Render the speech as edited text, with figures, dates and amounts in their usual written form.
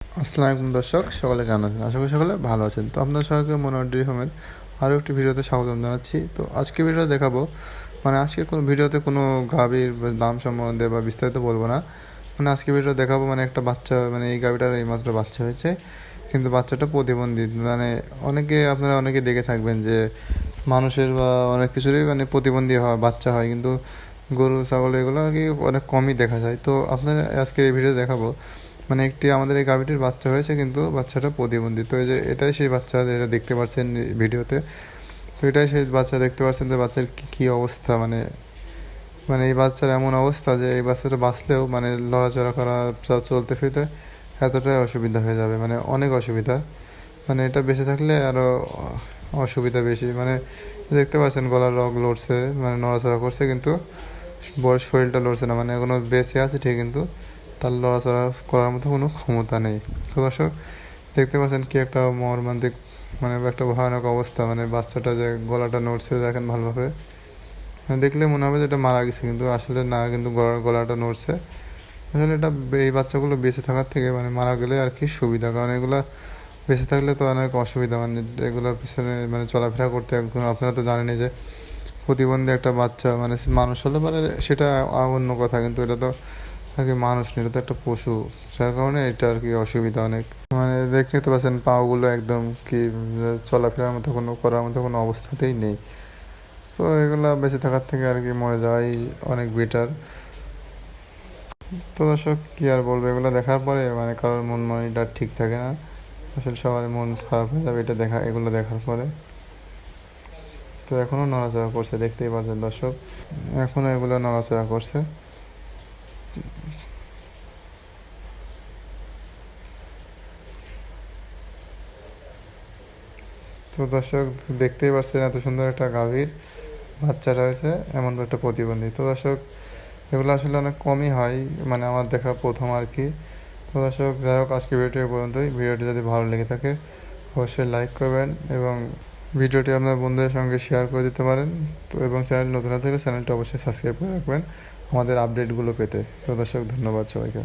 আসসালামু আলাইকুম দর্শক, সকলে কেমন আছেন? আশা করি সকলে ভালো আছেন। তো আপনার সবাইকে মনোয়ার ডেইরি ফার্মের আরও একটি ভিডিওতে স্বাগতম জানাচ্ছি। তো আজকে ভিডিও দেখাবো, আজকে কোনো ভিডিওতে কোনো গাভীর দাম সম্বন্ধে বা বিস্তারিত বলবো না। আজকে ভিডিও দেখাবো একটা বাচ্চা, এই গাভীটার এইমাত্র বাচ্চা হয়েছে, কিন্তু বাচ্চাটা প্রতিবন্ধী। আপনারা অনেকে দেখে থাকবেন যে মানুষের বা অনেক কিছুরই প্রতিবন্ধী হয়, বাচ্চা হয়, কিন্তু গরু ছাগল এগুলো আর কি অনেক কমই দেখা যায়। তো আপনারা আজকে এই ভিডিও দেখাবো একটি আমাদের এই গাভীটির বাচ্চা হয়েছে, কিন্তু বাচ্চাটা প্রতিবন্ধী। তো এই যে এটাই সেই বাচ্চা, যেটা দেখতে পাচ্ছেন ভিডিওতে। তো এটাই সেই বাচ্চা, দেখতে পাচ্ছেন যে বাচ্চার কী অবস্থা। এই বাচ্চার এমন অবস্থা যে এই বাচ্চাটা বাঁচলেও লড়াচড়া করা, চলতে ফিরতে এতটাই অসুবিধা হয়ে যাবে, অনেক অসুবিধা। এটা বেঁচে থাকলে আরও অসুবিধা বেশি। দেখতে পাচ্ছেন গলার রগ লড়ছে, নড়াচড়া করছে, কিন্তু বয়স শরীরটা লড়ছে না। এখনো বেঁচে আছে ঠিক, কিন্তু তার লড়াচড়া করার মতো কোনো ক্ষমতা নেই। তো দর্শক, দেখতে পাচ্ছেন কি একটা মর্মান্তিক, একটা ভয়ানক অবস্থা। বাচ্চাটা যে গলাটা নড়ছে দেখেন ভালোভাবে, দেখলে মনে হবে যে এটা মারা গেছে, কিন্তু আসলে না, কিন্তু গলাটা নড়ছে। আসলে এটা, এই বাচ্চাগুলো বেঁচে থাকার থেকে মারা গেলে আর কি সুবিধা, কারণ এগুলা বেঁচে থাকলে তো অনেক অসুবিধা। এগুলোর পিছনে চলাফেরা করতে একদম, আপনারা তো জানেনই যে প্রতিবন্ধী একটা বাচ্চা মানুষ হলে সেটা অন্য কথা, কিন্তু এটা তো আর কি মানুষ নেই, এটা তো একটা পশু। যার কারণে এটা আর কি অসুবিধা অনেক। দেখতে তো পাচ্ছেন পাগুলো একদম কি, চলাফেরার মতো কোনো, করার মতো কোনো অবস্থাতেই নেই। তো এগুলা বেঁচে থাকার থেকে আর কি মরে যাওয়াই অনেক বেটার। তো দর্শক, কি আর বলবো, এগুলো দেখার পরে কারোর মনটা ঠিক থাকে না। আসলে সবার মন খারাপ হয়ে যাবে এগুলো দেখার পরে। তো এখনও নড়াচড়া করছে, দেখতেই পাচ্ছেন দর্শক, এখনও এগুলো নড়াচড়া করছে। তো দর্শক, দেখতেই পাচ্ছেন এত সুন্দর একটা গাভীর বাচ্চা রয়েছে, এমন একটা প্রতিবন্ধী। তো দর্শক, এগুলো আসলে অনেক কমই হয়, আমার দেখা প্রথম আর কি। তো দর্শক, যাই হোক, আজকে ভিডিওটি পর্যন্তই। ভিডিওটি যদি ভালো লেগে থাকে অবশ্যই লাইক করবেন এবং ভিডিওটি আপনার বন্ধুদের সঙ্গে শেয়ার করে দিতে পারেন। তো এবং চ্যানেল নতুন থাকলে চ্যানেলটি অবশ্যই সাবস্ক্রাইব করে রাখবেন আমাদের আপডেটগুলো পেতে। তো দর্শক, ধন্যবাদ সবাইকে।